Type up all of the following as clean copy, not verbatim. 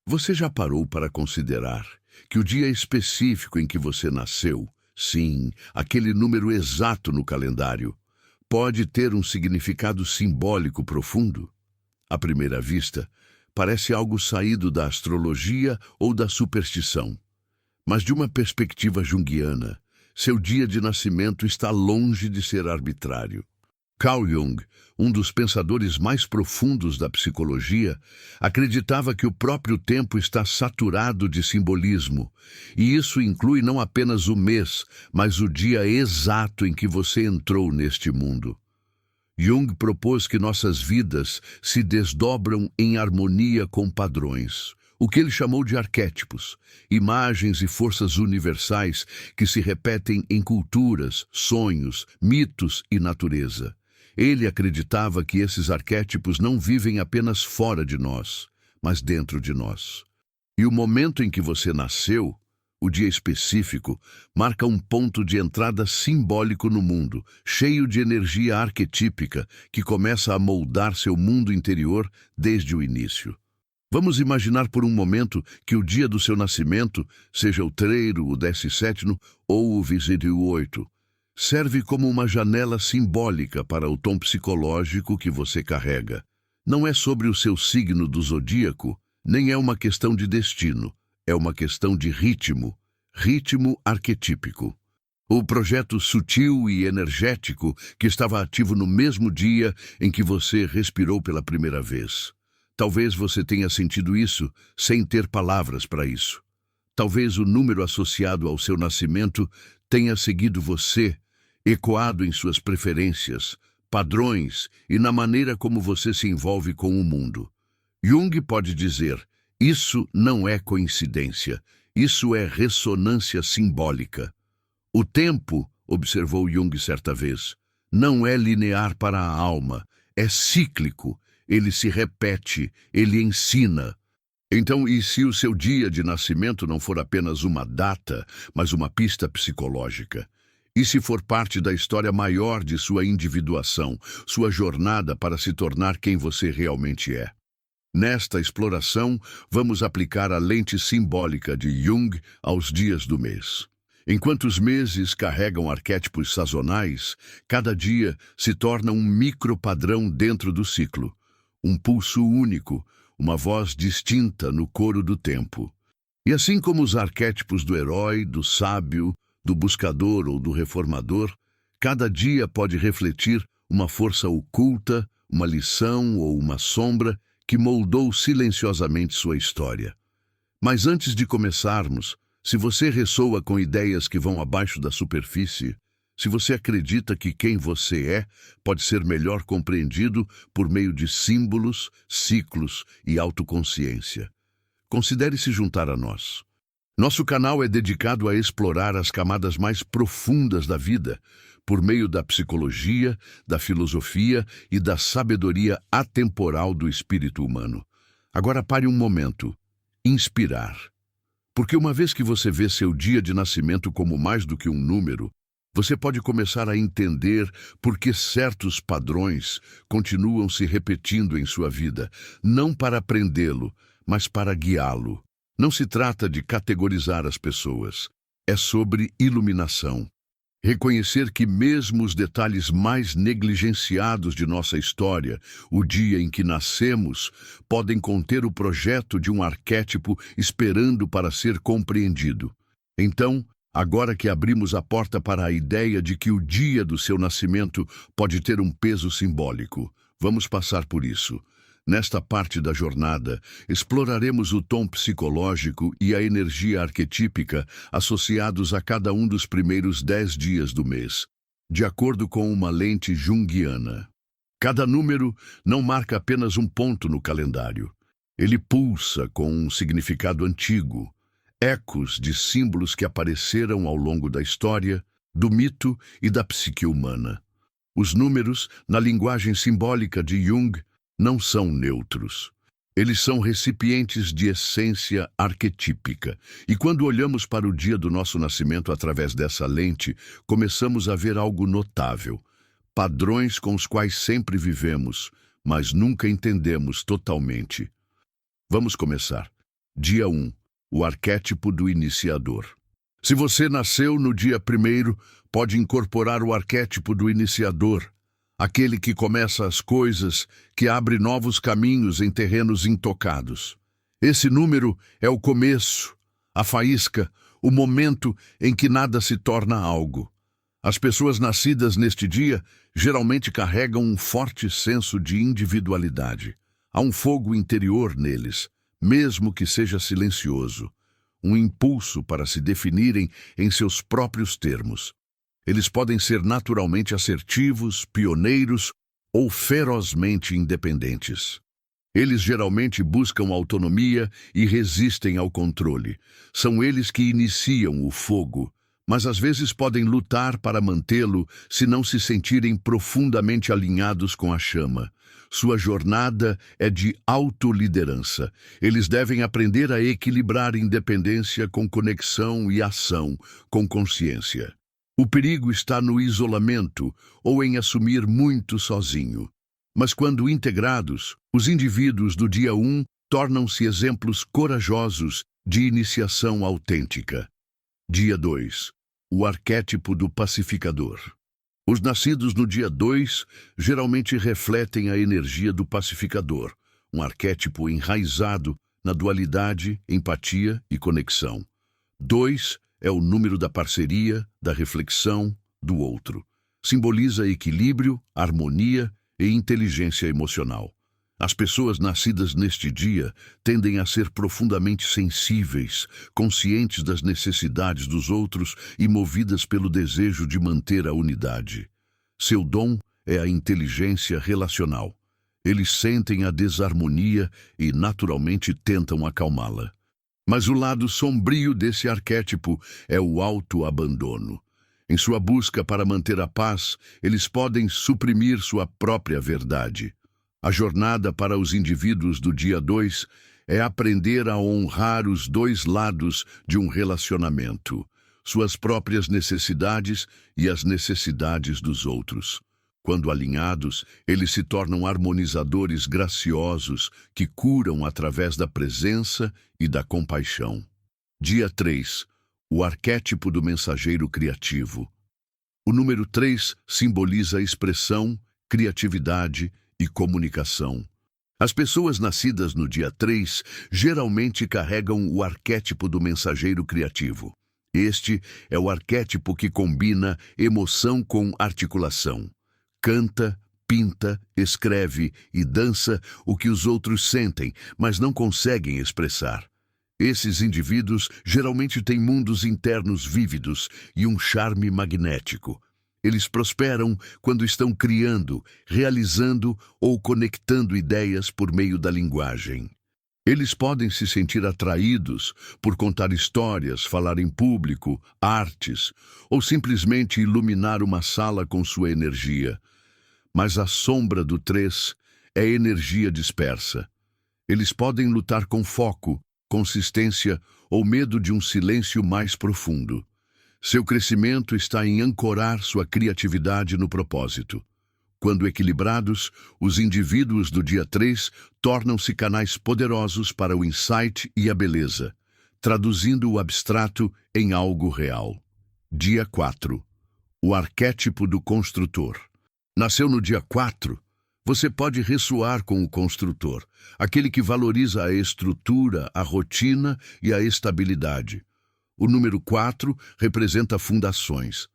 Você já parou para considerar que o dia específico em que você nasceu, sim, aquele número exato no calendário, pode ter um significado simbólico profundo? À primeira vista, parece algo saído da astrologia ou da superstição. Mas de uma perspectiva junguiana, seu dia de nascimento está longe de ser arbitrário. Carl Jung, um dos pensadores mais profundos da psicologia, acreditava que o próprio tempo está saturado de simbolismo, e isso inclui não apenas o mês, mas o dia exato em que você entrou neste mundo. Jung propôs que nossas vidas se desdobram em harmonia com padrões, o que ele chamou de arquétipos, imagens e forças universais que se repetem em culturas, sonhos, mitos e natureza. Ele acreditava que esses arquétipos não vivem apenas fora de nós, mas dentro de nós. E o momento em que você nasceu, o dia específico, marca um ponto de entrada simbólico no mundo, cheio de energia arquetípica que começa a moldar seu mundo interior desde o início. Vamos imaginar por um momento que o dia do seu nascimento, seja o 3, o 17 ou o 28, serve como uma janela simbólica para o tom psicológico que você carrega. Não é sobre o seu signo do zodíaco, nem é uma questão de destino, é uma questão de ritmo, ritmo arquetípico. O projeto sutil e energético que estava ativo no mesmo dia em que você respirou pela primeira vez. Talvez você tenha sentido isso sem ter palavras para isso. Talvez o número associado ao seu nascimento tenha seguido você, ecoado em suas preferências, padrões e na maneira como você se envolve com o mundo. Jung pode dizer, isso não é coincidência, isso é ressonância simbólica. O tempo, observou Jung certa vez, não é linear para a alma, é cíclico, ele se repete, ele ensina. Então, e se o seu dia de nascimento não for apenas uma data, mas uma pista psicológica? E se for parte da história maior de sua individuação, sua jornada para se tornar quem você realmente é? Nesta exploração, vamos aplicar a lente simbólica de Jung aos dias do mês. Enquanto os meses carregam arquétipos sazonais, cada dia se torna um micropadrão dentro do ciclo, um pulso único, uma voz distinta no coro do tempo. E assim como os arquétipos do herói, do sábio, do buscador ou do reformador, cada dia pode refletir uma força oculta, uma lição ou uma sombra que moldou silenciosamente sua história. Mas antes de começarmos, se você ressoa com ideias que vão abaixo da superfície, se você acredita que quem você é pode ser melhor compreendido por meio de símbolos, ciclos e autoconsciência, considere se juntar a nós. Nosso canal é dedicado a explorar as camadas mais profundas da vida, por meio da psicologia, da filosofia e da sabedoria atemporal do espírito humano. Agora pare um momento. Inspirar. Porque uma vez que você vê seu dia de nascimento como mais do que um número, você pode começar a entender por que certos padrões continuam se repetindo em sua vida, não para prendê-lo, mas para guiá-lo. Não se trata de categorizar as pessoas, é sobre iluminação. Reconhecer que mesmo os detalhes mais negligenciados de nossa história, o dia em que nascemos, podem conter o projeto de um arquétipo esperando para ser compreendido. Então, agora que abrimos a porta para a ideia de que o dia do seu nascimento pode ter um peso simbólico, vamos passar por isso. Nesta parte da jornada, exploraremos o tom psicológico e a energia arquetípica associados a cada um dos primeiros 10 dias do mês, de acordo com uma lente junguiana. Cada número não marca apenas um ponto no calendário. Ele pulsa com um significado antigo, ecos de símbolos que apareceram ao longo da história, do mito e da psique humana. Os números, na linguagem simbólica de Jung, não são neutros. Eles são recipientes de essência arquetípica. E quando olhamos para o dia do nosso nascimento através dessa lente, começamos a ver algo notável. Padrões com os quais sempre vivemos, mas nunca entendemos totalmente. Vamos começar. Dia 1. O arquétipo do iniciador. Se você nasceu no dia 1º, pode incorporar o arquétipo do iniciador, aquele que começa as coisas, que abre novos caminhos em terrenos intocados. Esse número é o começo, a faísca, o momento em que nada se torna algo. As pessoas nascidas neste dia geralmente carregam um forte senso de individualidade. Há um fogo interior neles, mesmo que seja silencioso, um impulso para se definirem em seus próprios termos. Eles podem ser naturalmente assertivos, pioneiros ou ferozmente independentes. Eles geralmente buscam autonomia e resistem ao controle. São eles que iniciam o fogo, mas às vezes podem lutar para mantê-lo se não se sentirem profundamente alinhados com a chama. Sua jornada é de autoliderança. Eles devem aprender a equilibrar independência com conexão e ação, com consciência. O perigo está no isolamento ou em assumir muito sozinho. Mas quando integrados, os indivíduos do dia 1 tornam-se exemplos corajosos de iniciação autêntica. Dia 2. O arquétipo do pacificador. Os nascidos no dia 2 geralmente refletem a energia do pacificador, um arquétipo enraizado na dualidade, empatia e conexão. 2 é o número da parceria, da reflexão, do outro. Simboliza equilíbrio, harmonia e inteligência emocional. As pessoas nascidas neste dia tendem a ser profundamente sensíveis, conscientes das necessidades dos outros e movidas pelo desejo de manter a unidade. Seu dom é a inteligência relacional. Eles sentem a desarmonia e, naturalmente, tentam acalmá-la. Mas o lado sombrio desse arquétipo é o autoabandono. Em sua busca para manter a paz, eles podem suprimir sua própria verdade. A jornada para os indivíduos do dia 2 é aprender a honrar os dois lados de um relacionamento, suas próprias necessidades e as necessidades dos outros. Quando alinhados, eles se tornam harmonizadores graciosos que curam através da presença e da compaixão. Dia 3. O arquétipo do mensageiro criativo. O número 3 simboliza expressão, criatividade e comunicação. As pessoas nascidas no dia 3 geralmente carregam o arquétipo do mensageiro criativo. Este é o arquétipo que combina emoção com articulação. Canta, pinta, escreve e dança o que os outros sentem, mas não conseguem expressar. Esses indivíduos geralmente têm mundos internos vívidos e um charme magnético. Eles prosperam quando estão criando, realizando ou conectando ideias por meio da linguagem. Eles podem se sentir atraídos por contar histórias, falar em público, artes, ou simplesmente iluminar uma sala com sua energia. Mas a sombra do 3 é energia dispersa. Eles podem lutar com foco, consistência ou medo de um silêncio mais profundo. Seu crescimento está em ancorar sua criatividade no propósito. Quando equilibrados, os indivíduos do dia 3 tornam-se canais poderosos para o insight e a beleza, traduzindo o abstrato em algo real. Dia 4. O arquétipo do construtor. Nasceu no dia 4, você pode ressoar com o construtor, aquele que valoriza a estrutura, a rotina e a estabilidade. O número 4 representa fundações.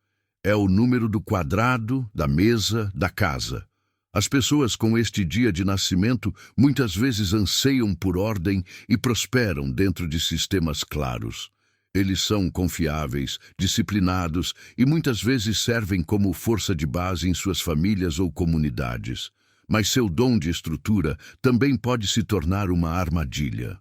É o número do quadrado, da mesa, da casa. As pessoas com este dia de nascimento muitas vezes anseiam por ordem e prosperam dentro de sistemas claros. Eles são confiáveis, disciplinados e muitas vezes servem como força de base em suas famílias ou comunidades. Mas seu dom de estrutura também pode se tornar uma armadilha.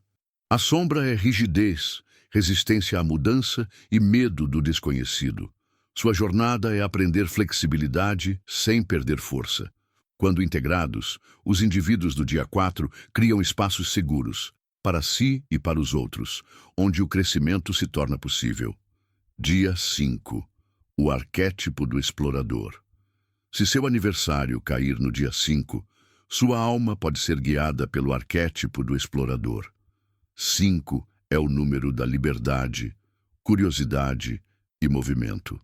A sombra é rigidez, resistência à mudança e medo do desconhecido. Sua jornada é aprender flexibilidade sem perder força. Quando integrados, os indivíduos do dia 4 criam espaços seguros, para si e para os outros, onde o crescimento se torna possível. Dia 5. O arquétipo do explorador. Se seu aniversário cair no dia 5, sua alma pode ser guiada pelo arquétipo do explorador. 5 é o número da liberdade, curiosidade e movimento.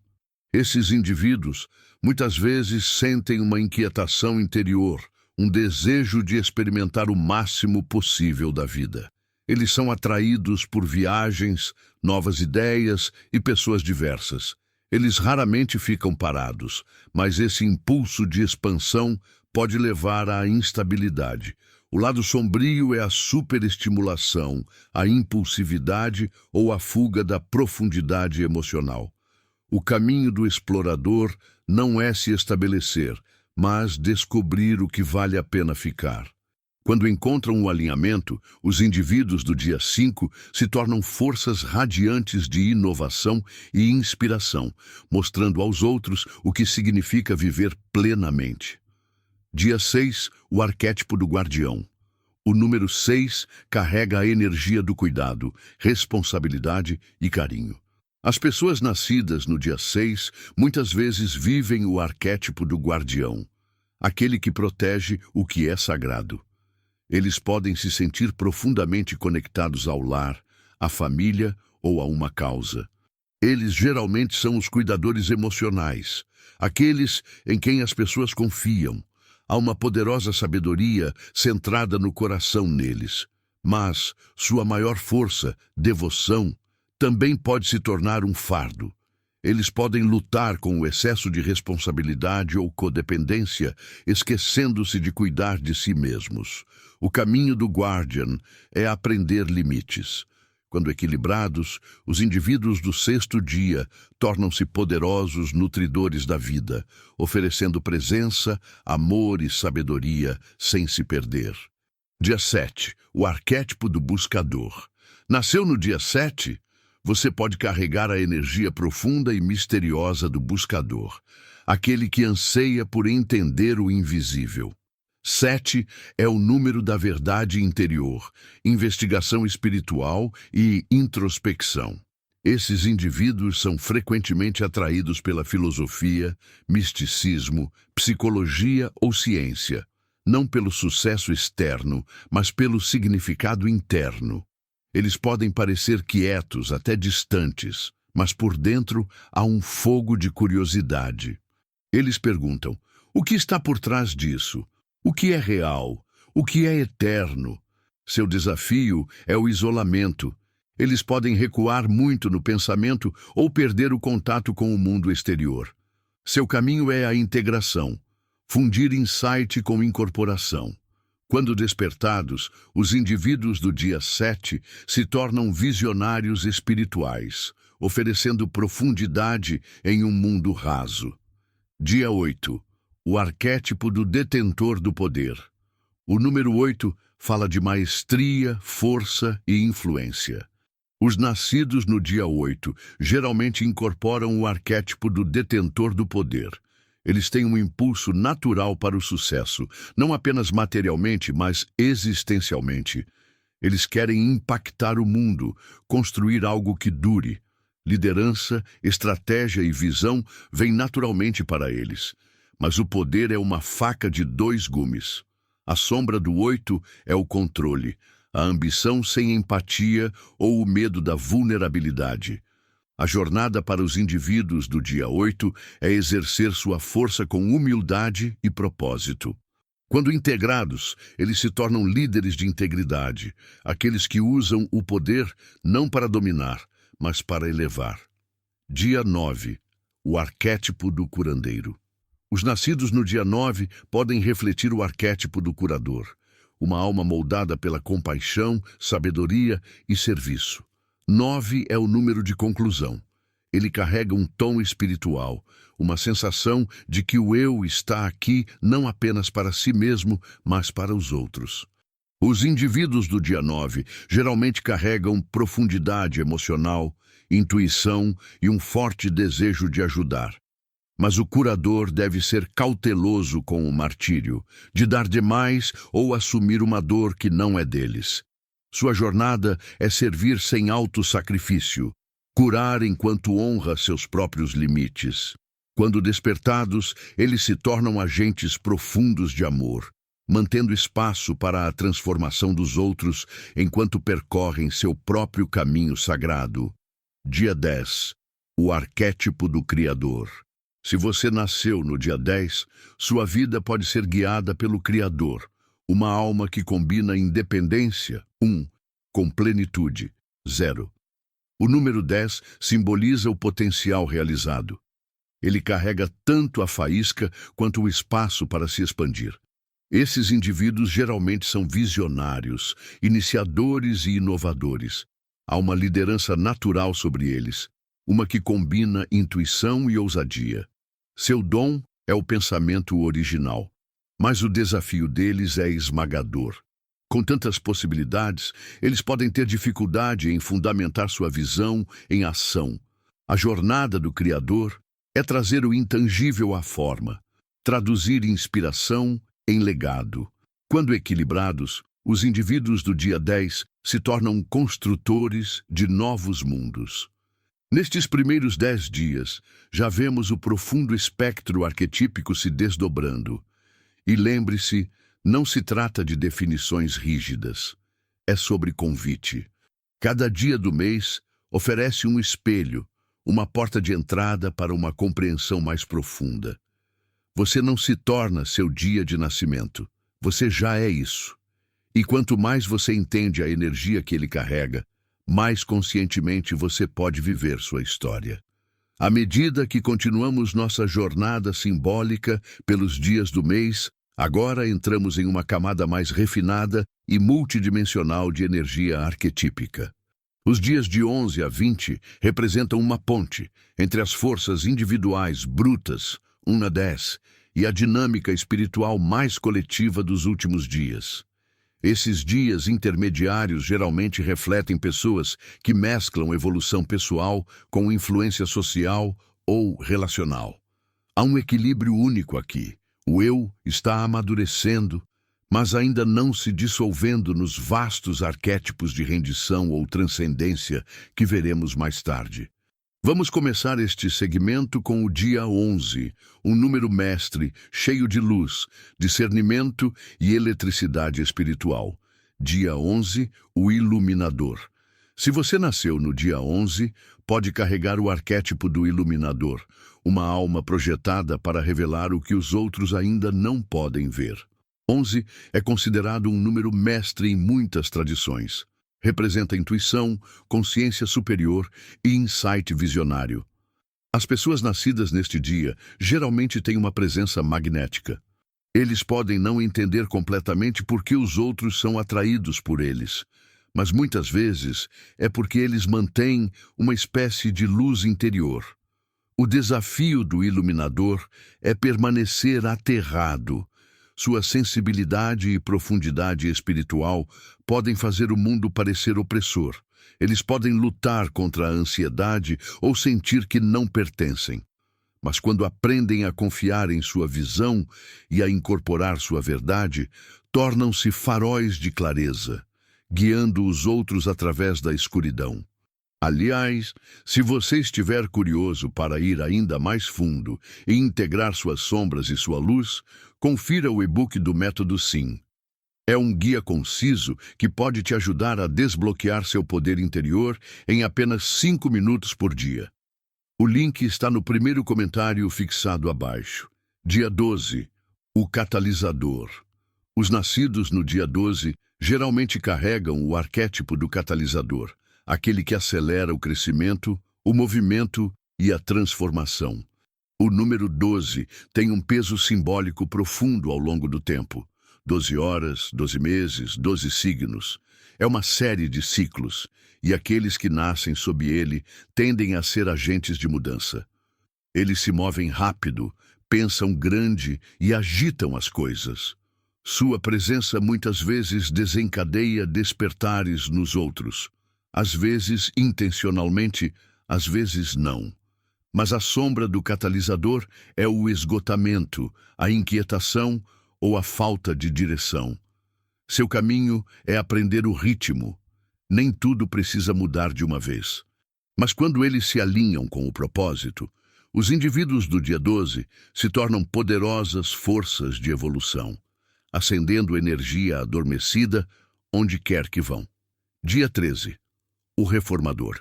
Esses indivíduos muitas vezes sentem uma inquietação interior, um desejo de experimentar o máximo possível da vida. Eles são atraídos por viagens, novas ideias e pessoas diversas. Eles raramente ficam parados, mas esse impulso de expansão pode levar à instabilidade. O lado sombrio é a superestimulação, a impulsividade ou a fuga da profundidade emocional. O caminho do explorador não é se estabelecer, mas descobrir o que vale a pena ficar. Quando encontram o alinhamento, os indivíduos do dia 5 se tornam forças radiantes de inovação e inspiração, mostrando aos outros o que significa viver plenamente. Dia 6, o arquétipo do guardião. O número 6 carrega a energia do cuidado, responsabilidade e carinho. As pessoas nascidas no dia 6 muitas vezes vivem o arquétipo do guardião, aquele que protege o que é sagrado. Eles podem se sentir profundamente conectados ao lar, à família ou a uma causa. Eles geralmente são os cuidadores emocionais, aqueles em quem as pessoas confiam. Há uma poderosa sabedoria centrada no coração neles. Mas sua maior força, devoção, também pode se tornar um fardo. Eles podem lutar com o excesso de responsabilidade ou codependência, esquecendo-se de cuidar de si mesmos. O caminho do Guardian é aprender limites. Quando equilibrados, os indivíduos do 6º dia tornam-se poderosos nutridores da vida, oferecendo presença, amor e sabedoria sem se perder. Dia 7, o arquétipo do buscador. Nasceu no dia 7? Você pode carregar a energia profunda e misteriosa do buscador, aquele que anseia por entender o invisível. 7 é o número da verdade interior, investigação espiritual e introspecção. Esses indivíduos são frequentemente atraídos pela filosofia, misticismo, psicologia ou ciência, não pelo sucesso externo, mas pelo significado interno. Eles podem parecer quietos, até distantes, mas por dentro há um fogo de curiosidade. Eles perguntam: o que está por trás disso? O que é real? O que é eterno? Seu desafio é o isolamento. Eles podem recuar muito no pensamento ou perder o contato com o mundo exterior. Seu caminho é a integração, fundir insight com incorporação. Quando despertados, os indivíduos do dia 7 se tornam visionários espirituais, oferecendo profundidade em um mundo raso. Dia 8. O arquétipo do detentor do poder. O número 8 fala de maestria, força e influência. Os nascidos no dia 8 geralmente incorporam o arquétipo do detentor do poder. Eles têm um impulso natural para o sucesso, não apenas materialmente, mas existencialmente. Eles querem impactar o mundo, construir algo que dure. Liderança, estratégia e visão vêm naturalmente para eles. Mas o poder é uma faca de 2 gumes. A sombra do 8 é o controle, a ambição sem empatia ou o medo da vulnerabilidade. A jornada para os indivíduos do dia 8 é exercer sua força com humildade e propósito. Quando integrados, eles se tornam líderes de integridade, aqueles que usam o poder não para dominar, mas para elevar. Dia 9. O arquétipo do curandeiro. Os nascidos no dia 9 podem refletir o arquétipo do curador, uma alma moldada pela compaixão, sabedoria e serviço. 9 é o número de conclusão. Ele carrega um tom espiritual, uma sensação de que o eu está aqui não apenas para si mesmo, mas para os outros. Os indivíduos do dia 9 geralmente carregam profundidade emocional, intuição e um forte desejo de ajudar. Mas o curador deve ser cauteloso com o martírio, de dar demais ou assumir uma dor que não é deles. Sua jornada é servir sem autossacrifício, curar enquanto honra seus próprios limites. Quando despertados, eles se tornam agentes profundos de amor, mantendo espaço para a transformação dos outros enquanto percorrem seu próprio caminho sagrado. Dia 10. O arquétipo do Criador. Se você nasceu no dia 10, sua vida pode ser guiada pelo Criador, uma alma que combina independência, 1, com plenitude, 0. O número 10 simboliza o potencial realizado. Ele carrega tanto a faísca quanto o espaço para se expandir. Esses indivíduos geralmente são visionários, iniciadores e inovadores. Há uma liderança natural sobre eles, uma que combina intuição e ousadia. Seu dom é o pensamento original, mas o desafio deles é esmagador. Com tantas possibilidades, eles podem ter dificuldade em fundamentar sua visão em ação. A jornada do Criador é trazer o intangível à forma, traduzir inspiração em legado. Quando equilibrados, os indivíduos do dia 10 se tornam construtores de novos mundos. Nestes primeiros 10 dias, já vemos o profundo espectro arquetípico se desdobrando. E lembre-se, não se trata de definições rígidas. É sobre convite. Cada dia do mês oferece um espelho, uma porta de entrada para uma compreensão mais profunda. Você não se torna seu dia de nascimento. Você já é isso. E quanto mais você entende a energia que ele carrega, mais conscientemente você pode viver sua história. À medida que continuamos nossa jornada simbólica pelos dias do mês, agora entramos em uma camada mais refinada e multidimensional de energia arquetípica. Os dias de 11 a 20 representam uma ponte entre as forças individuais brutas, 1 a 10, e a dinâmica espiritual mais coletiva dos últimos dias. Esses dias intermediários geralmente refletem pessoas que mesclam evolução pessoal com influência social ou relacional. Há um equilíbrio único aqui. O eu está amadurecendo, mas ainda não se dissolvendo nos vastos arquétipos de rendição ou transcendência que veremos mais tarde. Vamos começar este segmento com o dia 11, um número mestre, cheio de luz, discernimento e eletricidade espiritual. Dia 11, o iluminador. Se você nasceu no dia 11, pode carregar o arquétipo do iluminador, uma alma projetada para revelar o que os outros ainda não podem ver. 11 é considerado um número mestre em muitas tradições. Representa intuição, consciência superior e insight visionário. As pessoas nascidas neste dia geralmente têm uma presença magnética. Eles podem não entender completamente por que os outros são atraídos por eles, mas muitas vezes é porque eles mantêm uma espécie de luz interior. O desafio do iluminador é permanecer aterrado. Sua sensibilidade e profundidade espiritual podem fazer o mundo parecer opressor. Eles podem lutar contra a ansiedade ou sentir que não pertencem. Mas quando aprendem a confiar em sua visão e a incorporar sua verdade, tornam-se faróis de clareza, guiando os outros através da escuridão. Aliás, se você estiver curioso para ir ainda mais fundo e integrar suas sombras e sua luz, confira o e-book do Método Sim. É um guia conciso que pode te ajudar a desbloquear seu poder interior em apenas 5 minutos por dia. O link está no primeiro comentário fixado abaixo. Dia 12. O catalisador. Os nascidos no dia 12 geralmente carregam o arquétipo do catalisador, aquele que acelera o crescimento, o movimento e a transformação. O número 12 tem um peso simbólico profundo ao longo do tempo. 12 horas, 12 meses, 12 signos. É uma série de ciclos, e aqueles que nascem sob ele tendem a ser agentes de mudança. Eles se movem rápido, pensam grande e agitam as coisas. Sua presença muitas vezes desencadeia despertares nos outros. Às vezes intencionalmente, às vezes não. Mas a sombra do catalisador é o esgotamento, a inquietação ou a falta de direção. Seu caminho é aprender o ritmo. Nem tudo precisa mudar de uma vez. Mas quando eles se alinham com o propósito, os indivíduos do dia 12 se tornam poderosas forças de evolução. acendendo energia adormecida onde quer que vão. Dia 13. O reformador.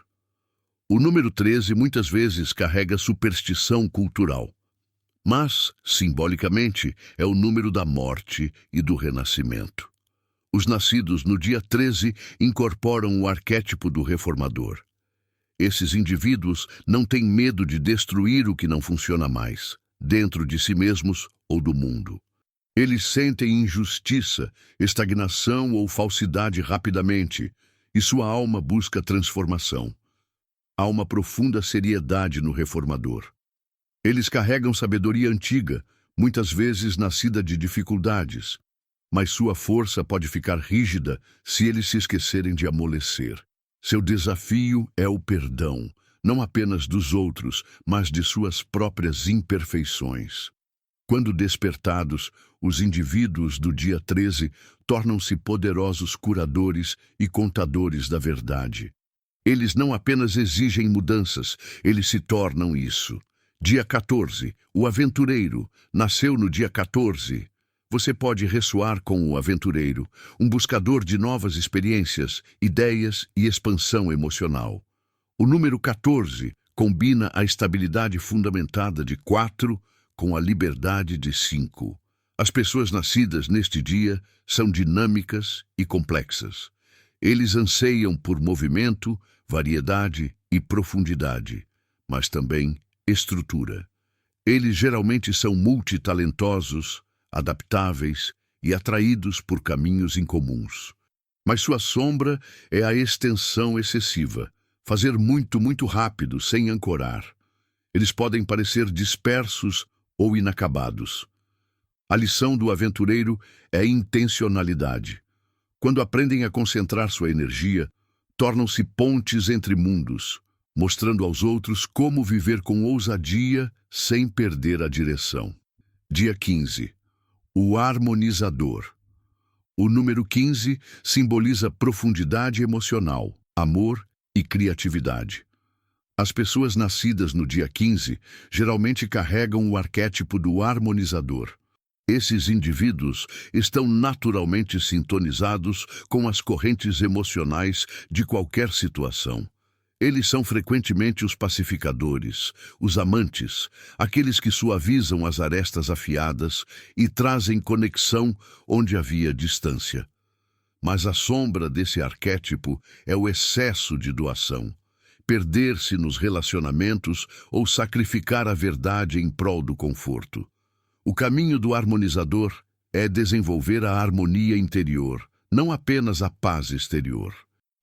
O número 13 muitas vezes carrega superstição cultural, mas, simbolicamente, é o número da morte e do renascimento. Os nascidos no dia 13 incorporam o arquétipo do reformador. Esses indivíduos não têm medo de destruir o que não funciona mais, dentro de si mesmos ou do mundo. Eles sentem injustiça, estagnação ou falsidade rapidamente, e sua alma busca transformação. Há uma profunda seriedade no reformador. Eles carregam sabedoria antiga, muitas vezes nascida de dificuldades, mas sua força pode ficar rígida se eles se esquecerem de amolecer. Seu desafio é o perdão, não apenas dos outros, mas de suas próprias imperfeições. Quando despertados, os indivíduos do dia 13 tornam-se poderosos curadores e contadores da verdade. Eles não apenas exigem mudanças, eles se tornam isso. Dia 14, o aventureiro, nasceu no dia 14. Você pode ressoar com o aventureiro, um buscador de novas experiências, ideias e expansão emocional. O número 14 combina a estabilidade fundamentada de 4 com a liberdade de 5. As pessoas nascidas neste dia são dinâmicas e complexas. Eles anseiam por movimento, variedade e profundidade, mas também estrutura. Eles geralmente são multitalentosos, adaptáveis e atraídos por caminhos incomuns. Mas sua sombra é a extensão excessiva, fazer muito rápido sem ancorar. Eles podem parecer dispersos ou inacabados. A lição do aventureiro é intencionalidade. Quando aprendem a concentrar sua energia, tornam-se pontes entre mundos, mostrando aos outros como viver com ousadia sem perder a direção. Dia 15. O harmonizador. O número 15 simboliza profundidade emocional, amor e criatividade. As pessoas nascidas no dia 15 geralmente carregam o arquétipo do harmonizador. Esses indivíduos estão naturalmente sintonizados com as correntes emocionais de qualquer situação. Eles são frequentemente os pacificadores, os amantes, aqueles que suavizam as arestas afiadas e trazem conexão onde havia distância. Mas a sombra desse arquétipo é o excesso de doação, perder-se nos relacionamentos ou sacrificar a verdade em prol do conforto. O caminho do harmonizador é desenvolver a harmonia interior, não apenas a paz exterior.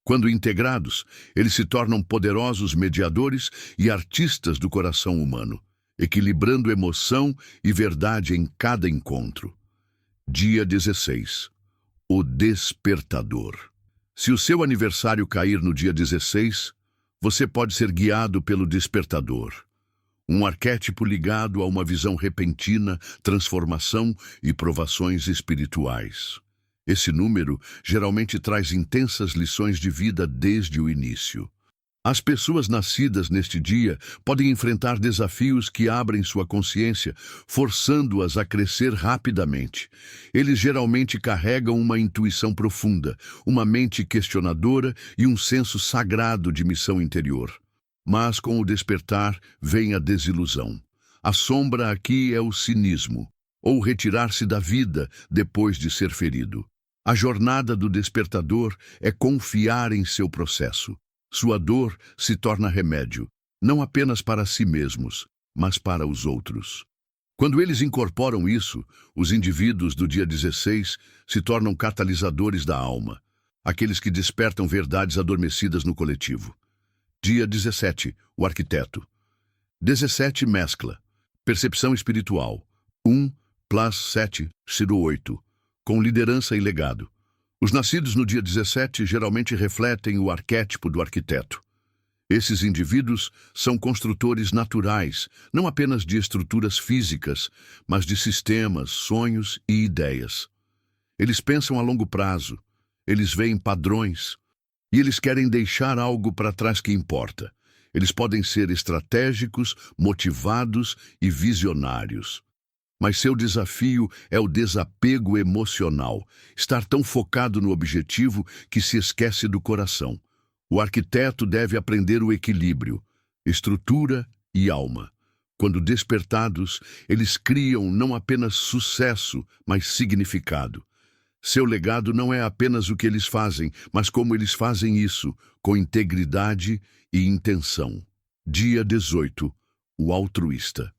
Quando integrados, eles se tornam poderosos mediadores e artistas do coração humano, equilibrando emoção e verdade em cada encontro. Dia 16. O despertador. Se o seu aniversário cair no dia 16, você pode ser guiado pelo despertador. Um arquétipo ligado a uma visão repentina, transformação e provações espirituais. Esse número geralmente traz intensas lições de vida desde o início. As pessoas nascidas neste dia podem enfrentar desafios que abrem sua consciência, forçando-as a crescer rapidamente. Eles geralmente carregam uma intuição profunda, uma mente questionadora e um senso sagrado de missão interior. Mas com o despertar vem a desilusão. A sombra aqui é o cinismo, ou retirar-se da vida depois de ser ferido. A jornada do despertador é confiar em seu processo. Sua dor se torna remédio, não apenas para si mesmos, mas para os outros. Quando eles incorporam isso, os indivíduos do dia 16 se tornam catalisadores da alma, aqueles que despertam verdades adormecidas no coletivo. Dia 17, o arquiteto. 17 mescla. Percepção espiritual. 1 plus 7, Ciro 8. Com liderança e legado. Os nascidos no dia 17 geralmente refletem o arquétipo do arquiteto. Esses indivíduos são construtores naturais, não apenas de estruturas físicas, mas de sistemas, sonhos e ideias. Eles pensam a longo prazo, eles veem padrões, e eles querem deixar algo para trás que importa. Eles podem ser estratégicos, motivados e visionários. Mas seu desafio é o desapego emocional, estar tão focado no objetivo que se esquece do coração. O arquiteto deve aprender o equilíbrio, estrutura e alma. Quando despertados, eles criam não apenas sucesso, mas significado. Seu legado não é apenas o que eles fazem, mas como eles fazem isso, com integridade e intenção. Dia 18. O altruísta.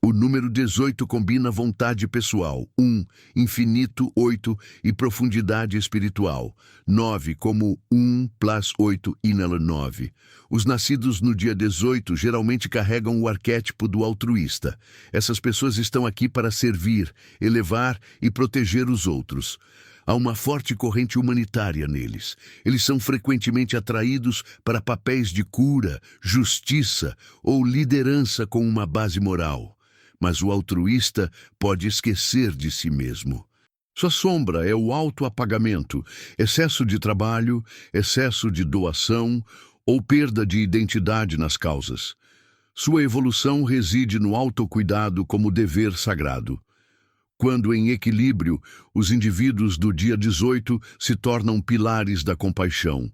O número 18 combina vontade pessoal, 1, infinito, 8, e profundidade espiritual, 9, como 1 plus 8 igual 9. Os nascidos no dia 18 geralmente carregam o arquétipo do altruísta. Essas pessoas estão aqui para servir, elevar e proteger os outros. Há uma forte corrente humanitária neles. Eles são frequentemente atraídos para papéis de cura, justiça ou liderança com uma base moral. Mas o altruísta pode esquecer de si mesmo. Sua sombra é o autoapagamento, excesso de trabalho, excesso de doação ou perda de identidade nas causas. Sua evolução reside no autocuidado como dever sagrado. Quando em equilíbrio, os indivíduos do dia 18 se tornam pilares da compaixão,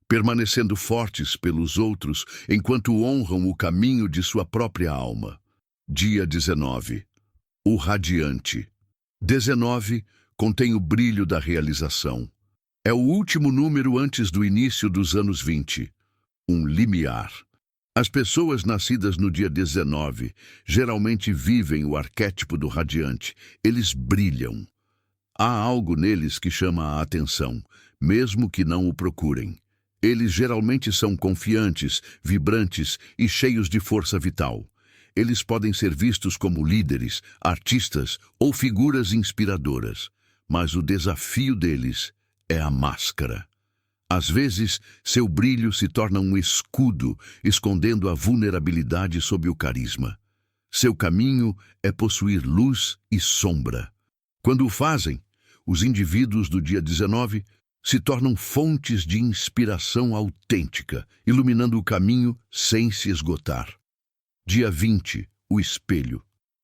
permanecendo fortes pelos outros enquanto honram o caminho de sua própria alma. Dia 19. O radiante. 19 contém o brilho da realização. É o último número antes do início dos anos 20. Um limiar. As pessoas nascidas no dia 19 geralmente vivem o arquétipo do radiante. Eles brilham. Há algo neles que chama a atenção, mesmo que não o procurem. Eles geralmente são confiantes, vibrantes e cheios de força vital. Eles podem ser vistos como líderes, artistas ou figuras inspiradoras, mas o desafio deles é a máscara. Às vezes, seu brilho se torna um escudo, escondendo a vulnerabilidade sob o carisma. Seu caminho é possuir luz e sombra. Quando o fazem, os indivíduos do dia 19 se tornam fontes de inspiração autêntica, iluminando o caminho sem se esgotar. Dia 20, o espelho.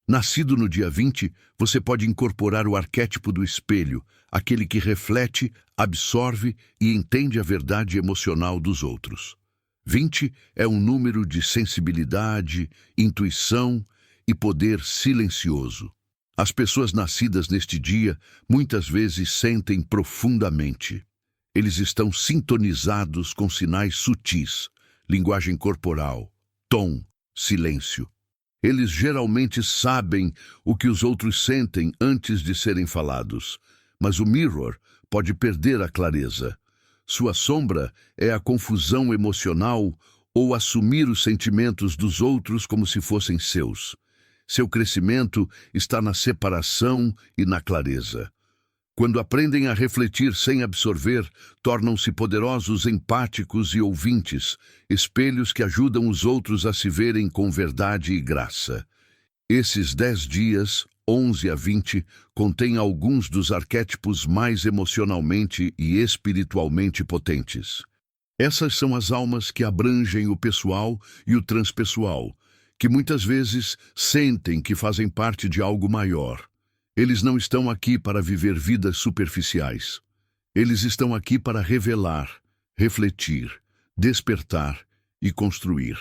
Nascido no dia 20, você pode incorporar o arquétipo do espelho, aquele que reflete, absorve e entende a verdade emocional dos outros. 20 é um número de sensibilidade, intuição e poder silencioso. As pessoas nascidas neste dia muitas vezes sentem profundamente. Eles estão sintonizados com sinais sutis, linguagem corporal, tom, silêncio. Eles geralmente sabem o que os outros sentem antes de serem falados, mas o mirror pode perder a clareza. Sua sombra é a confusão emocional ou assumir os sentimentos dos outros como se fossem seus. Seu crescimento está na separação e na clareza. Quando aprendem a refletir sem absorver, tornam-se poderosos, empáticos e ouvintes, espelhos que ajudam os outros a se verem com verdade e graça. Esses 10 dias, 11 a 20, contêm alguns dos arquétipos mais emocionalmente e espiritualmente potentes. Essas são as almas que abrangem o pessoal e o transpessoal, que muitas vezes sentem que fazem parte de algo maior. Eles não estão aqui para viver vidas superficiais. Eles estão aqui para revelar, refletir, despertar e construir.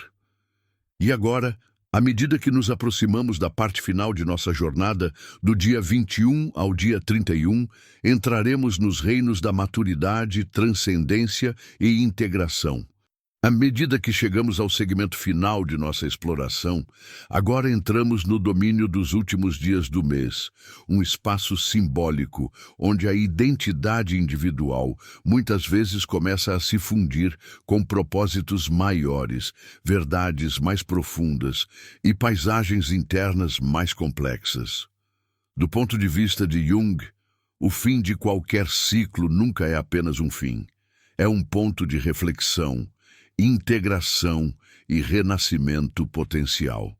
E agora, à medida que nos aproximamos da parte final de nossa jornada, do dia 21 ao dia 31, entraremos nos reinos da maturidade, transcendência e integração. À medida que chegamos ao segmento final de nossa exploração, agora entramos no domínio dos últimos dias do mês, um espaço simbólico onde a identidade individual muitas vezes começa a se fundir com propósitos maiores, verdades mais profundas e paisagens internas mais complexas. Do ponto de vista de Jung, o fim de qualquer ciclo nunca é apenas um fim. É um ponto de reflexão, integração e renascimento potencial.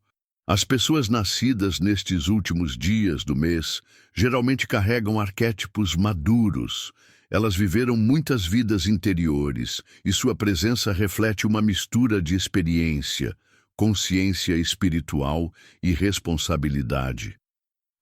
As pessoas nascidas nestes últimos dias do mês geralmente carregam arquétipos maduros. Elas viveram muitas vidas interiores e sua presença reflete uma mistura de experiência, consciência espiritual e responsabilidade.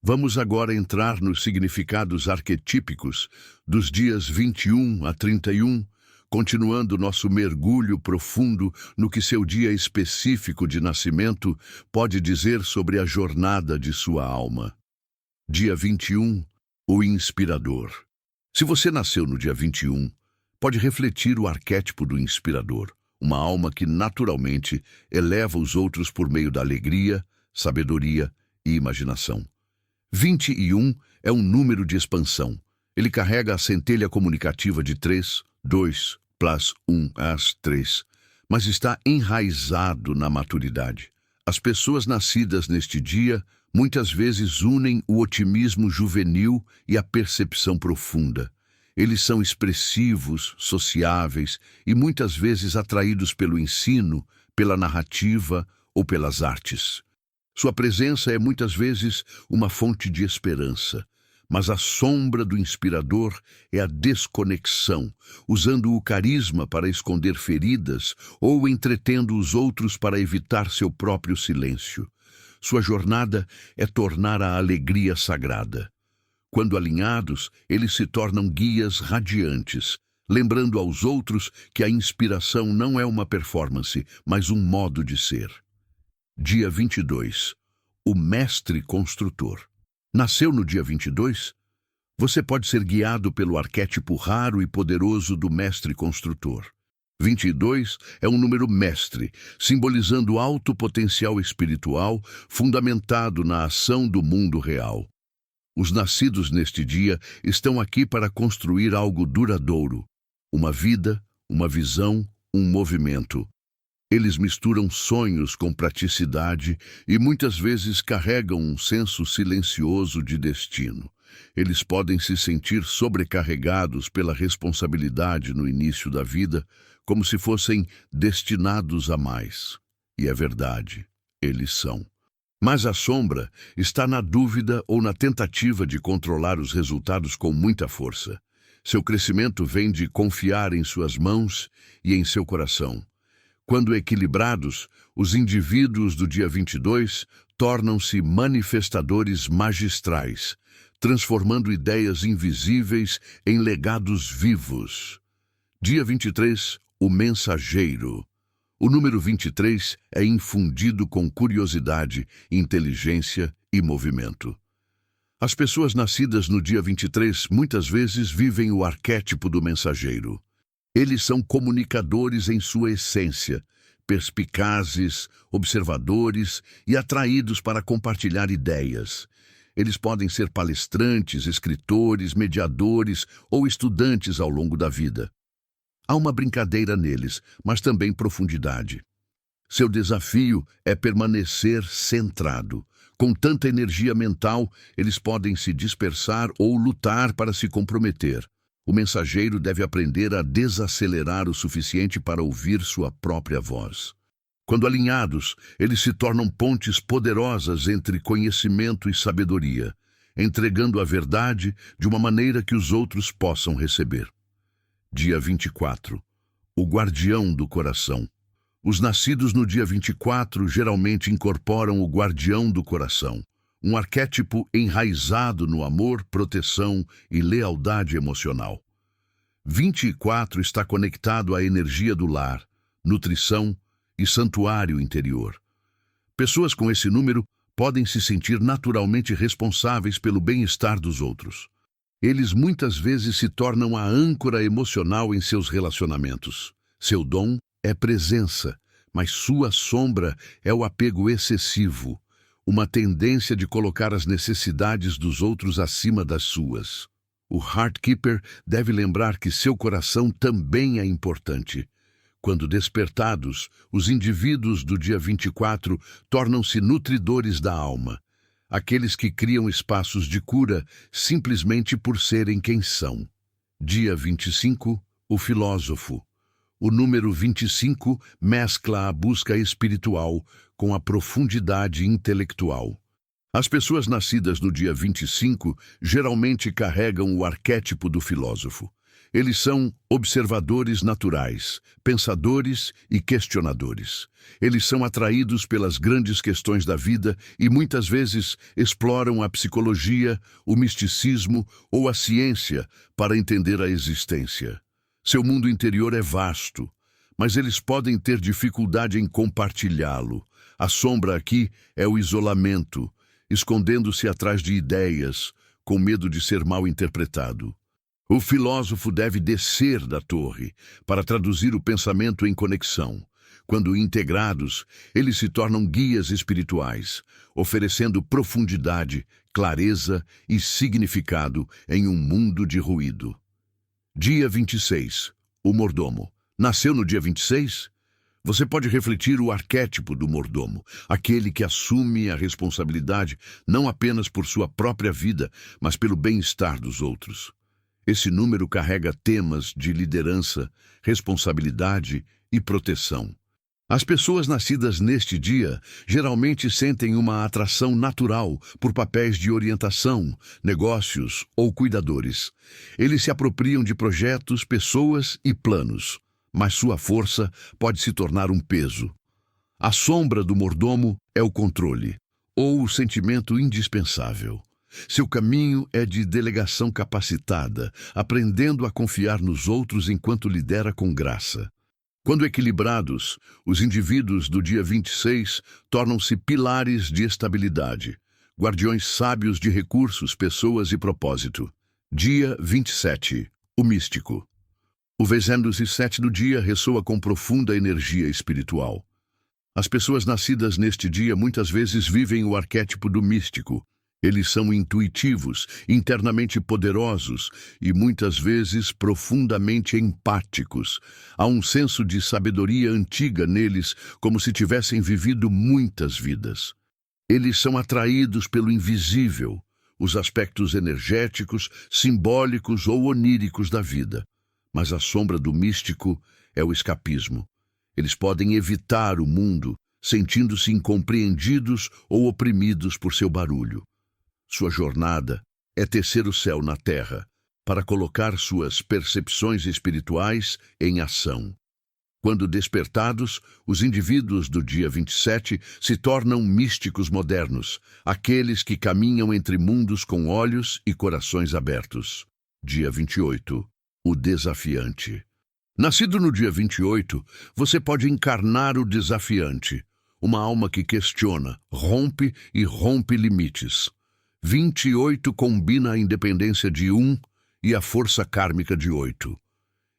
Vamos agora entrar nos significados arquetípicos dos dias 21 a 31, continuando nosso mergulho profundo no que seu dia específico de nascimento pode dizer sobre a jornada de sua alma. Dia 21, o inspirador. Se você nasceu no dia 21, pode refletir o arquétipo do inspirador, uma alma que naturalmente eleva os outros por meio da alegria, sabedoria e imaginação. 21 é um número de expansão. Ele carrega a centelha comunicativa de 3, 2, plus 1, as 3, mas está enraizado na maturidade. As pessoas nascidas neste dia muitas vezes unem o otimismo juvenil e a percepção profunda. Eles são expressivos, sociáveis e muitas vezes atraídos pelo ensino, pela narrativa ou pelas artes. Sua presença é muitas vezes uma fonte de esperança, mas a sombra do inspirador é a desconexão, usando o carisma para esconder feridas ou entretendo os outros para evitar seu próprio silêncio. Sua jornada é tornar a alegria sagrada. Quando alinhados, eles se tornam guias radiantes, lembrando aos outros que a inspiração não é uma performance, mas um modo de ser. Dia 22. O mestre construtor. Nasceu no dia 22? Você pode ser guiado pelo arquétipo raro e poderoso do mestre construtor. 22 é um número mestre, simbolizando alto potencial espiritual fundamentado na ação do mundo real. Os nascidos neste dia estão aqui para construir algo duradouro, uma vida, uma visão, um movimento. Eles misturam sonhos com praticidade e muitas vezes carregam um senso silencioso de destino. Eles podem se sentir sobrecarregados pela responsabilidade no início da vida, como se fossem destinados a mais. E é verdade, eles são. Mas a sombra está na dúvida ou na tentativa de controlar os resultados com muita força. Seu crescimento vem de confiar em suas mãos e em seu coração. Quando equilibrados, os indivíduos do dia 22 tornam-se manifestadores magistrais, transformando ideias invisíveis em legados vivos. Dia 23, o mensageiro. O número 23 é infundido com curiosidade, inteligência e movimento. As pessoas nascidas no dia 23 muitas vezes vivem o arquétipo do mensageiro. Eles são comunicadores em sua essência, perspicazes, observadores e atraídos para compartilhar ideias. Eles podem ser palestrantes, escritores, mediadores ou estudantes ao longo da vida. Há uma brincadeira neles, mas também profundidade. Seu desafio é permanecer centrado. Com tanta energia mental, eles podem se dispersar ou lutar para se comprometer. O mensageiro deve aprender a desacelerar o suficiente para ouvir sua própria voz. Quando alinhados, eles se tornam pontes poderosas entre conhecimento e sabedoria, entregando a verdade de uma maneira que os outros possam receber. Dia 24. O guardião do coração. Os nascidos no dia 24 geralmente incorporam o guardião do coração, um arquétipo enraizado no amor, proteção e lealdade emocional. 24 está conectado à energia do lar, nutrição e santuário interior. Pessoas com esse número podem se sentir naturalmente responsáveis pelo bem-estar dos outros. Eles muitas vezes se tornam a âncora emocional em seus relacionamentos. Seu dom é presença, mas sua sombra é o apego excessivo, uma tendência de colocar as necessidades dos outros acima das suas. O Heartkeeper deve lembrar que seu coração também é importante. Quando despertados, os indivíduos do dia 24 tornam-se nutridores da alma, aqueles que criam espaços de cura simplesmente por serem quem são. Dia 25, o filósofo. O número 25 mescla a busca espiritual com a profundidade intelectual. As pessoas nascidas no dia 25 geralmente carregam o arquétipo do filósofo. Eles são observadores naturais, pensadores e questionadores. Eles são atraídos pelas grandes questões da vida e muitas vezes exploram a psicologia, o misticismo ou a ciência para entender a existência. Seu mundo interior é vasto, mas eles podem ter dificuldade em compartilhá-lo. A sombra aqui é o isolamento, escondendo-se atrás de ideias, com medo de ser mal interpretado. O filósofo deve descer da torre para traduzir o pensamento em conexão. Quando integrados, eles se tornam guias espirituais, oferecendo profundidade, clareza e significado em um mundo de ruído. Dia 26. O mordomo. Nasceu no dia 26? Você pode refletir o arquétipo do mordomo, aquele que assume a responsabilidade não apenas por sua própria vida, mas pelo bem-estar dos outros. Esse número carrega temas de liderança, responsabilidade e proteção. As pessoas nascidas neste dia geralmente sentem uma atração natural por papéis de orientação, negócios ou cuidadores. Eles se apropriam de projetos, pessoas e planos, mas sua força pode se tornar um peso. A sombra do mordomo é o controle, ou o sentimento indispensável. Seu caminho é de delegação capacitada, aprendendo a confiar nos outros enquanto lidera com graça. Quando equilibrados, os indivíduos do dia 26 tornam-se pilares de estabilidade, guardiões sábios de recursos, pessoas e propósito. Dia 27. O místico. O vezes-7 do dia ressoa com profunda energia espiritual. As pessoas nascidas neste dia muitas vezes vivem o arquétipo do místico. Eles são intuitivos, internamente poderosos e muitas vezes profundamente empáticos. Há um senso de sabedoria antiga neles, como se tivessem vivido muitas vidas. Eles são atraídos pelo invisível, os aspectos energéticos, simbólicos ou oníricos da vida. Mas a sombra do místico é o escapismo. Eles podem evitar o mundo, sentindo-se incompreendidos ou oprimidos por seu barulho. Sua jornada é tecer o céu na terra, para colocar suas percepções espirituais em ação. Quando despertados, os indivíduos do dia 27 se tornam místicos modernos, aqueles que caminham entre mundos com olhos e corações abertos. Dia 28. O desafiante. Nascido no dia 28, você pode encarnar o desafiante, uma alma que questiona, rompe e rompe limites. 28 combina a independência de 1 e a força kármica de 8.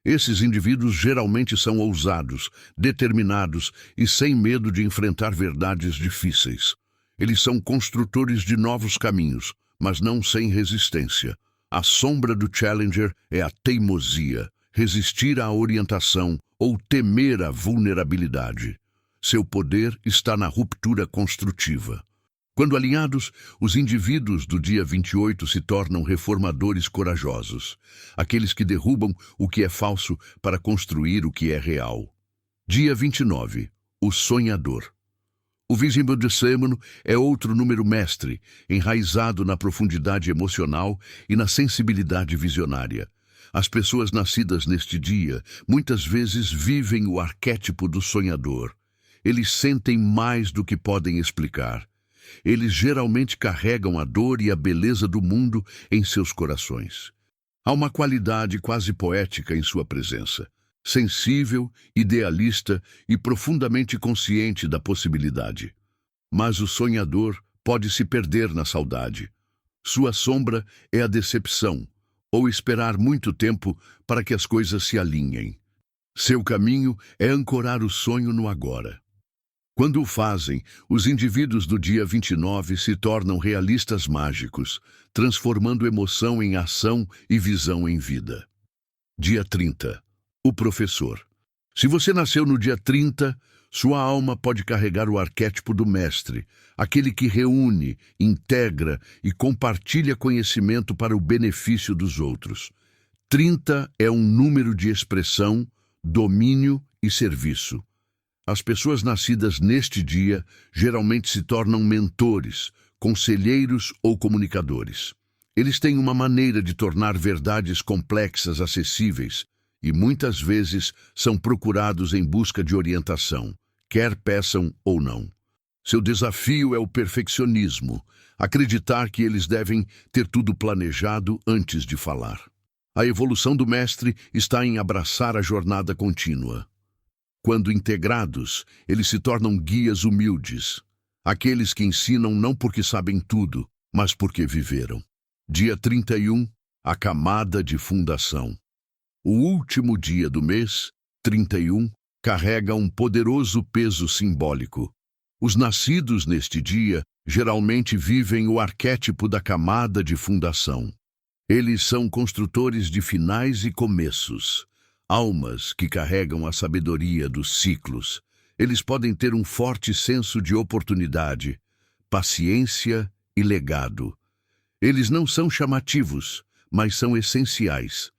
Esses indivíduos geralmente são ousados, determinados e sem medo de enfrentar verdades difíceis. Eles são construtores de novos caminhos, mas não sem resistência. A sombra do Challenger é a teimosia, resistir à orientação ou temer a vulnerabilidade. Seu poder está na ruptura construtiva. Quando alinhados, os indivíduos do dia 28 se tornam reformadores corajosos, aqueles que derrubam o que é falso para construir o que é real. Dia 29. O sonhador. O 27º é outro número mestre, enraizado na profundidade emocional e na sensibilidade visionária. As pessoas nascidas neste dia muitas vezes vivem o arquétipo do sonhador. Eles sentem mais do que podem explicar. Eles geralmente carregam a dor e a beleza do mundo em seus corações. Há uma qualidade quase poética em sua presença, sensível, idealista e profundamente consciente da possibilidade. Mas o sonhador pode se perder na saudade. Sua sombra é a decepção, ou esperar muito tempo para que as coisas se alinhem. Seu caminho é ancorar o sonho no agora. Quando o fazem, os indivíduos do dia 29 se tornam realistas mágicos, transformando emoção em ação e visão em vida. Dia 30. O professor. Se você nasceu no dia 30, sua alma pode carregar o arquétipo do mestre, aquele que reúne, integra e compartilha conhecimento para o benefício dos outros. 30 é um número de expressão, domínio e serviço. As pessoas nascidas neste dia geralmente se tornam mentores, conselheiros ou comunicadores. Eles têm uma maneira de tornar verdades complexas acessíveis e muitas vezes são procurados em busca de orientação, quer peçam ou não. Seu desafio é o perfeccionismo, acreditar que eles devem ter tudo planejado antes de falar. A evolução do mestre está em abraçar a jornada contínua. Quando integrados, eles se tornam guias humildes, aqueles que ensinam não porque sabem tudo, mas porque viveram. Dia 31, a camada de fundação. O último dia do mês, 31, carrega um poderoso peso simbólico. Os nascidos neste dia geralmente vivem o arquétipo da camada de fundação. Eles são construtores de finais e começos, almas que carregam a sabedoria dos ciclos. Eles podem ter um forte senso de oportunidade, paciência e legado. Eles não são chamativos, mas são essenciais.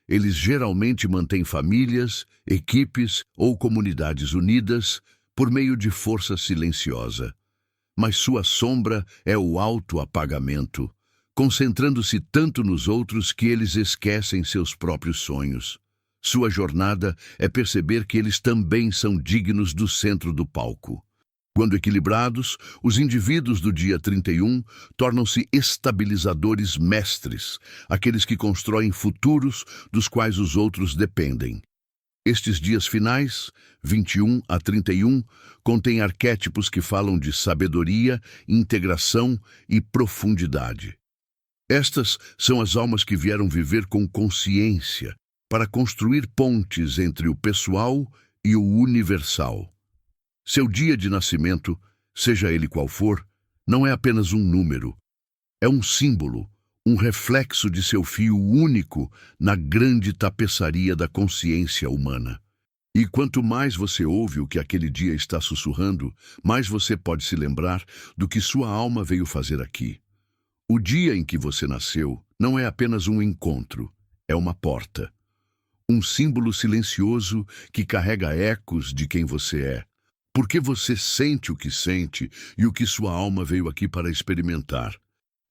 Eles geralmente mantêm famílias, equipes ou comunidades unidas por meio de força silenciosa. Mas sua sombra é o autoapagamento, concentrando-se tanto nos outros que eles esquecem seus próprios sonhos. Sua jornada é perceber que eles também são dignos do centro do palco. Quando equilibrados, os indivíduos do dia 31 tornam-se estabilizadores mestres, aqueles que constroem futuros dos quais os outros dependem. Estes dias finais, 21 a 31, contêm arquétipos que falam de sabedoria, integração e profundidade. Estas são as almas que vieram viver com consciência para construir pontes entre o pessoal e o universal. Seu dia de nascimento, seja ele qual for, não é apenas um número. É um símbolo, um reflexo de seu fio único na grande tapeçaria da consciência humana. E quanto mais você ouve o que aquele dia está sussurrando, mais você pode se lembrar do que sua alma veio fazer aqui. O dia em que você nasceu não é apenas um encontro, é uma porta. Um símbolo silencioso que carrega ecos de quem você é. Porque você sente o que sente e o que sua alma veio aqui para experimentar.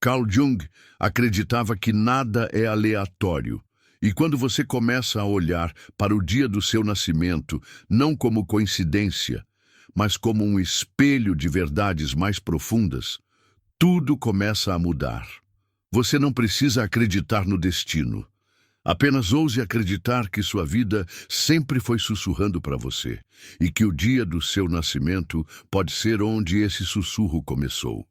Carl Jung acreditava que nada é aleatório. E quando você começa a olhar para o dia do seu nascimento, não como coincidência, mas como um espelho de verdades mais profundas, tudo começa a mudar. Você não precisa acreditar no destino. Apenas ouse acreditar que sua vida sempre foi sussurrando para você e que o dia do seu nascimento pode ser onde esse sussurro começou.